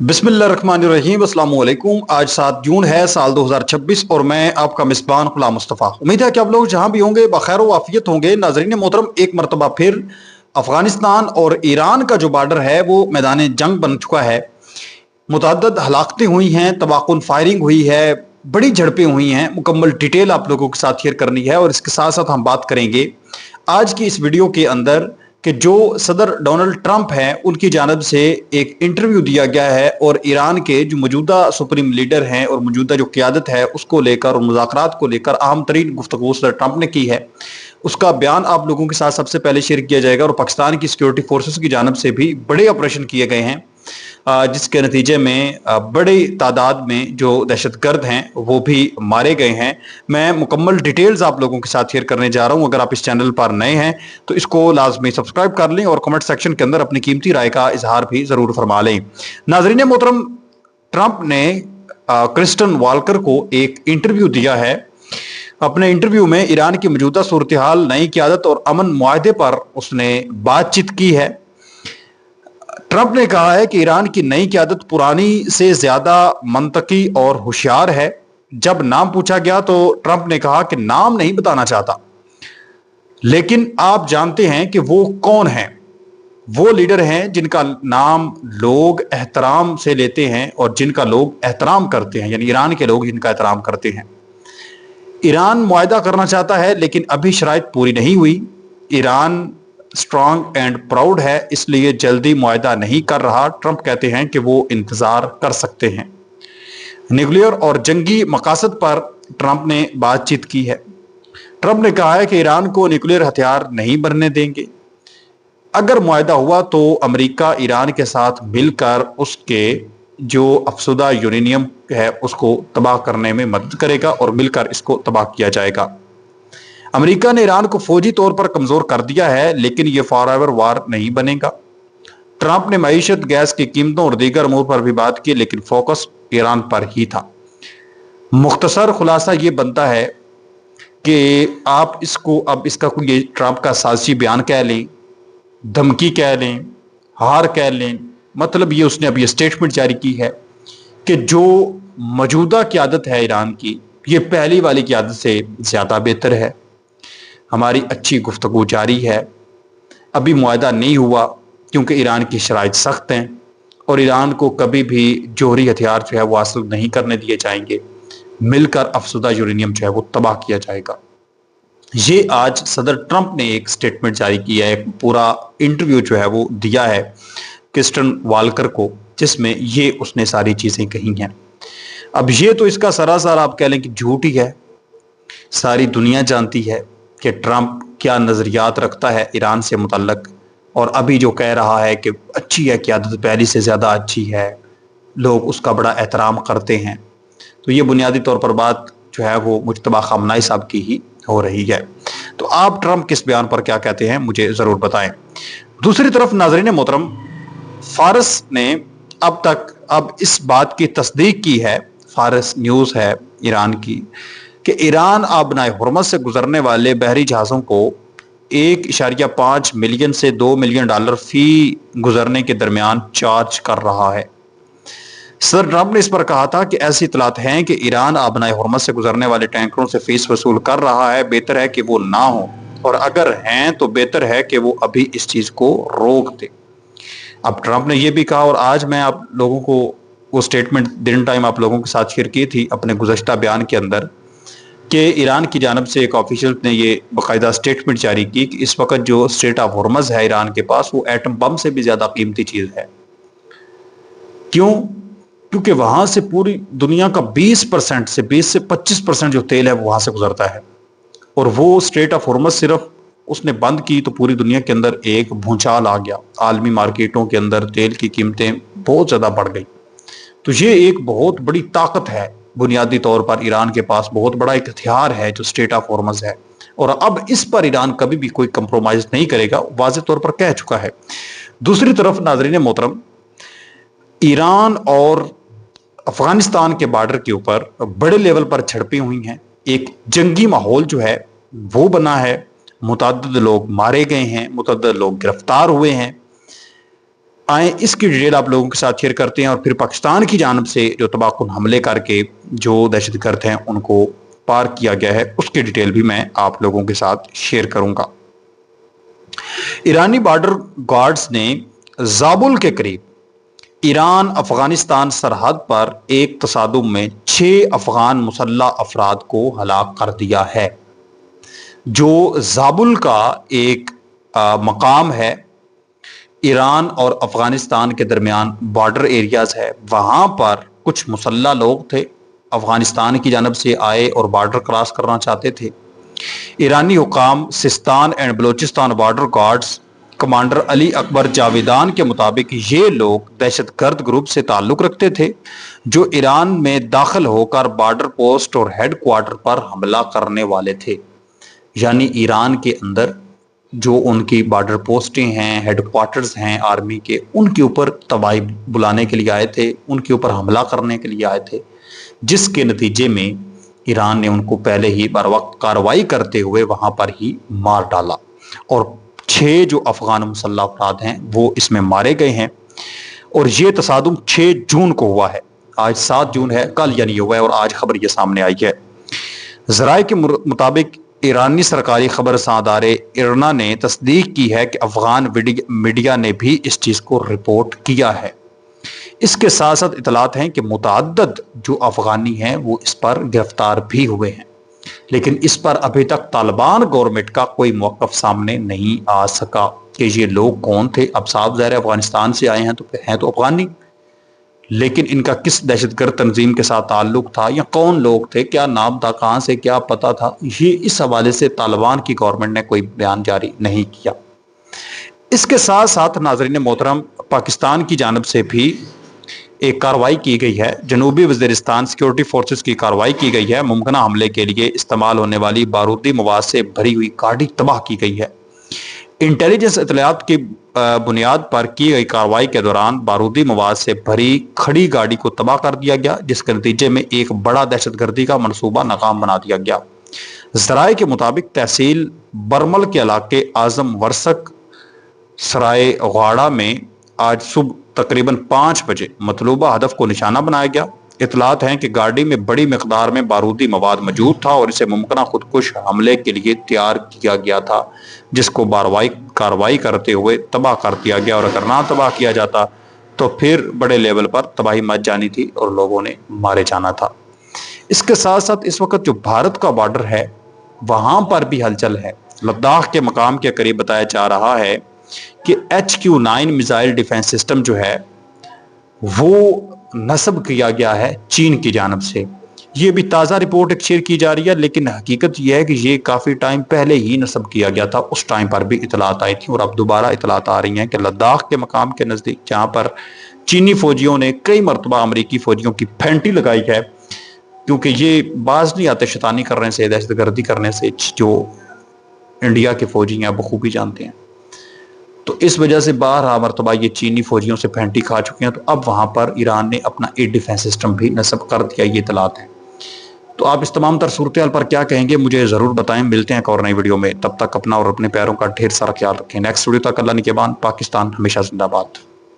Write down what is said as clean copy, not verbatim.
बिस्मिल्लाहिर्रहमानिर्रहीम अस्सलाम वालेकुम। आज 7 जून है साल 2026 और मैं आपका मिसबान गुलाम मुस्तफ़ा। उम्मीद है कि आप लोग जहां भी होंगे बखैर व आफियत होंगे। नाज़रीन मोहतरम, एक मरतबा फिर अफगानिस्तान और ईरान का जो बॉर्डर है वो मैदान जंग बन चुका है। मुतअद्दिद हलाकतें हुई हैं, तबाकुन फायरिंग हुई है, बड़ी झड़पें हुई हैं। मुकम्मल डिटेल आप लोगों के साथ शेयर करनी है और इसके साथ साथ हम बात करेंगे आज की इस वीडियो के अंदर कि जो सदर डोनाल्ड ट्रंप हैं उनकी जानब से एक इंटरव्यू दिया गया है और ईरान के जो मौजूदा सुप्रीम लीडर हैं और मौजूदा जो क़यादत है उसको लेकर और मुज़ाकरात को लेकर अहम तरीन गुफ्तगू सदर ट्रंप ने की है। उसका बयान आप लोगों के साथ सबसे पहले शेयर किया जाएगा और पाकिस्तान की सिक्योरिटी फोर्सेस की जानब से भी बड़े ऑपरेशन किए गए हैं, जिसके नतीजे में बड़ी तादाद में जो दहशतगर्द हैं वो भी मारे गए हैं। मैं मुकम्मल डिटेल्स आप लोगों के साथ शेयर करने जा रहा हूं। अगर आप इस चैनल पर नए हैं तो इसको लाजमी सब्सक्राइब कर लें और कमेंट सेक्शन के अंदर अपनी कीमती राय का इजहार भी जरूर फरमा लें। नाज़रीन मोहतरम, ट्रंप ने क्रिस्टन वालकर को एक इंटरव्यू दिया है। अपने इंटरव्यू में ईरान की मौजूदा सूरत हाल, नई क़यादत और अमन मुआहदे पर उसने बातचीत की है। ट्रंप ने कहा है कि ईरान की नई क़यादत पुरानी से ज्यादा मंतकी और होशियार है। जब नाम पूछा गया तो ट्रंप ने कहा कि नाम नहीं बताना चाहता, लेकिन आप जानते हैं कि वो कौन है। वो लीडर हैं जिनका नाम लोग एहतराम से लेते हैं और जिनका लोग एहतराम करते हैं, यानी ईरान के लोग जिनका एहतराम करते हैं। ईरान मुआहदा करना चाहता है लेकिन अभी शराइत पूरी नहीं हुई। ईरान स्ट्रांग एंड प्राउड है, इसलिए जल्दी मुआहदा नहीं कर रहा। ट्रंप कहते हैं कि वो इंतजार कर सकते हैं। न्यूक्लियर और जंगी मकासद पर ट्रंप ने बातचीत की है। ट्रंप ने कहा है कि ईरान को न्यूक्लियर हथियार नहीं बनने देंगे। अगर मुआहदा हुआ तो अमेरिका ईरान के साथ मिलकर उसके जो अफसुदा यूरेनियम है उसको तबाह करने में मदद करेगा और मिलकर इसको तबाह किया जाएगा। अमेरिका ने ईरान को फौजी तौर पर कमजोर कर दिया है लेकिन यह फॉरएवर वार नहीं बनेगा। ट्रंप ने मईशत, गैस की कीमतों और दीगर अमूर पर भी बात की लेकिन फोकस ईरान पर ही था। मुख्तसर खुलासा यह बनता है कि आप इसको अब इसका कोई ये ट्रंप का साजिशी बयान कह लें, धमकी कह लें, हार कह लें, मतलब ये उसने अभी स्टेटमेंट जारी की है कि जो मौजूदा क़यादत है ईरान की, ये पहली वाली क़यादत से ज्यादा बेहतर है। हमारी अच्छी गुफ्तगू जारी है। अभी मुआहदा नहीं हुआ क्योंकि ईरान की शराइत सख्त हैं और ईरान को कभी भी जोहरी हथियार जो है वो हासिल नहीं करने दिए जाएंगे। मिलकर अफसुदा यूरेनियम जो है वो तबाह किया जाएगा। ये आज सदर ट्रंप ने एक स्टेटमेंट जारी किया है, एक पूरा इंटरव्यू जो है वो दिया है क्रिस्टन वालकर को, जिसमें ये उसने सारी चीजें कही हैं। अब ये तो इसका सरासर आप कह लें कि झूठ ही है। सारी दुनिया जानती है कि ट्रंप क्या नजरियात रखता है ईरान से मुतल्लक, और अभी जो कह रहा है कि अच्छी है क़यादत, पहली से ज्यादा अच्छी है, लोग उसका बड़ा एहतराम करते हैं, तो ये बुनियादी तौर पर बात जो है वो मुज्तबा खामनाई साहब की ही हो रही है। तो आप ट्रंप किस बयान पर क्या कहते हैं मुझे जरूर बताएं। दूसरी तरफ नाज़रीन मोहतरम, फारस ने अब इस बात की तस्दीक की है, फारस न्यूज़ है ईरान की, कि ईरान आबनाए हुर्मस से गुजरने वाले बहरी जहाज़ों को 1.5 मिलियन से 2 मिलियन डॉलर फी गुजरने के दरमियान चार्ज कर रहा है। सर ट्रंप ने इस पर कहा था कि ऐसी इतलात हैं कि ईरान आबनाए हुर्मस से गुजरने वाले टैंकरों से फीस वसूल कर रहा है। बेहतर है कि वो ना हो, और अगर हैं तो बेहतर है कि वो अभी इस चीज को रोक दे। अब ट्रंप ने यह भी कहा, और आज मैं आप लोगों को वो स्टेटमेंट दिन टाइम आप लोगों के साथ शेयर की थी अपने गुज़श्ता बयान के अंदर, कि ईरान की जानब से एक ऑफिशियल ने ये बाकायदा स्टेटमेंट जारी की कि इस वक्त जो स्ट्रेट ऑफ हुर्मस है ईरान के पास, वो एटम बम से भी ज्यादा कीमती चीज है। क्यों? क्योंकि वहां से पूरी दुनिया का 20% से 25% जो तेल है वो वहां से गुजरता है, और वो स्ट्रेट ऑफ हुर्मस सिर्फ उसने बंद की तो पूरी दुनिया के अंदर एक भूचाल आ गया। आलमी मार्केटों के अंदर तेल की कीमतें बहुत ज्यादा बढ़ गई। तो ये एक बहुत बड़ी ताकत है, बुनियादी तौर पर ईरान के पास बहुत बड़ा एक हथियार है जो स्ट्रेट ऑफ हॉर्मज है, और अब इस पर ईरान कभी भी कोई कंप्रोमाइज नहीं करेगा, वाज़ेह तौर पर कह चुका है। दूसरी तरफ नाज़रीन मोहतरम, ईरान और अफगानिस्तान के बॉर्डर के ऊपर बड़े लेवल पर झड़पें हुई हैं। एक जंगी माहौल जो है वो बना है, मुतअद्दिद लोग मारे गए हैं, मुतअद्दिद लोग गिरफ्तार हुए हैं। आए इसकी डिटेल आप लोगों के साथ शेयर करते हैं और फिर पाकिस्तान की जानिब से जो तबाहकुन हमले करके जो दहशतगर्द हैं उनको पार किया गया है उसकी डिटेल भी मैं आप लोगों के साथ शेयर करूंगा। ईरानी बॉर्डर गार्ड्स ने जाबुल के करीब ईरान अफगानिस्तान सरहद पर एक तसादुम में 6 अफगान मुसल्लह अफराद को हलाक कर दिया है। जो जाबुल का एक मकाम है ईरान और अफगानिस्तान के दरमियान बॉर्डर एरियाज है, वहां पर कुछ मुसल्लह लोग थे, अफगानिस्तान की जानब से आए और बॉर्डर क्रॉस करना चाहते थे। ईरानी हुकाम Sistan and Balochistan border guards commander Ali Akbar Javedan के मुताबिक ये लोग दहशतगर्द ग्रुप से ताल्लुक रखते थे जो ईरान में दाखिल होकर बॉर्डर पोस्ट और हेड क्वार्टर पर हमला करने वाले थे। यानी ईरान के अंदर जो उनकी बॉर्डर पोस्टें हैं, हेड क्वार्टर्स हैं आर्मी के, उनके ऊपर तबाही बुलाने के लिए आए थे, उनके ऊपर हमला करने के लिए आए थे, जिसके नतीजे में ईरान ने उनको पहले ही बर वक्त कार्रवाई करते हुए वहां पर ही मार डाला और 6 जो अफगान मुसल्लह अफराद हैं वो इसमें मारे गए हैं। और ये तसादुम 6 जून को हुआ है, आज 7 जून है, कल यानी हुआ है और आज खबर ये सामने आई है। जराए के मुताबिक ईरानी सरकारी खबर सादारे इरना ने तस्दीक की है कि अफगान मीडिया ने भी इस चीज़ को रिपोर्ट किया है। इसके साथ साथ इतलात हैं कि मुतअद्दिद जो अफगानी हैं वो इस पर गिरफ्तार भी हुए हैं, लेकिन इस पर अभी तक तालिबान गवर्नमेंट का कोई मौक़िफ़ सामने नहीं आ सका कि ये लोग कौन थे। अब साफ ज़ाहिर है अफगानिस्तान से आए हैं तो अफगानी, लेकिन इनका किस दहशतगर्द तंजीम के साथ ताल्लुक था या कौन लोग थे, क्या नाम था, कहाँ से क्या पता था, ये इस हवाले से तालिबान की गवर्नमेंट ने कोई बयान जारी नहीं किया। इसके साथ साथ नाज़रीन मोहतरम, पाकिस्तान की जानिब से भी एक कार्रवाई की गई है। जनूबी वज़ीरिस्तान सिक्योरिटी फोर्सेस की कार्रवाई की गई है। मुमकिन हमले के लिए इस्तेमाल होने वाली बारूदी मवाद से भरी हुई गाड़ी तबाह की गई है। इंटेलिजेंस इतलात की बुनियाद पर की गई कार्रवाई के दौरान बारूदी मवाद से भरी खड़ी गाड़ी को तबाह कर दिया गया, जिसके नतीजे में एक बड़ा दहशतगर्दी का मनसूबा नाकाम बना दिया गया। जराए के मुताबिक तहसील बरमल के इलाके आजम वर्सक सराय गवाड़ा में आज सुबह तकरीबन 5 बजे मतलूबा हदफ को निशाना बनाया गया। इतलात हैं कि गाड़ी में बड़ी मिकदार में बारूदी मवाद मौजूद था और इसे मुमकिन खुदकुश हमले के लिए तैयार किया गया था, जिसको कार्रवाई करते हुए तबाह कर दिया गया। और अगर ना तबाह किया जाता तो फिर बड़े लेवल पर तबाही मच जानी थी और लोगों ने मारे जाना था। इसके साथ साथ इस वक्त जो भारत का बॉर्डर है वहां पर भी हलचल है। लद्दाख के मकाम के करीब बताया जा रहा है कि HQ-9 मिसाइल डिफेंस सिस्टम जो है वो नस्ब किया गया है चीन की जानब से। ये भी ताज़ा रिपोर्ट एक शेयर की जा रही है, लेकिन हकीकत यह है कि ये काफ़ी टाइम पहले ही नस्ब किया गया था। उस टाइम पर भी इतलात आई थी और अब दोबारा इतलात आ रही हैं कि लद्दाख के मकाम के नज़दीक जहाँ पर चीनी फौजियों ने कई मरतबा अमरीकी फौजियों की फेंटी लगाई है, क्योंकि ये बाज नहीं आते शैतानी करने से, दहशतगर्दी करने से, जो इंडिया के फौजी हैं बखूबी जानते हैं। तो इस वजह से 12 मरतबा ये चीनी फौजियों से फेंटी खा चुके हैं। तो अब वहां पर ईरान ने अपना एयर डिफेंस सिस्टम भी नस्ब कर दिया, ये इतलात है। तो आप इस तमाम तर सूरत हाल पर क्या कहेंगे मुझे ज़रूर बताएं। मिलते हैं एक और नई वीडियो में, तब तक अपना और अपने प्यारों का ढेर सारा ख्याल रखें। नेक्स्ट वीडियो तक अल्लाह निगहबान। पाकिस्तान हमेशा जिंदाबाद।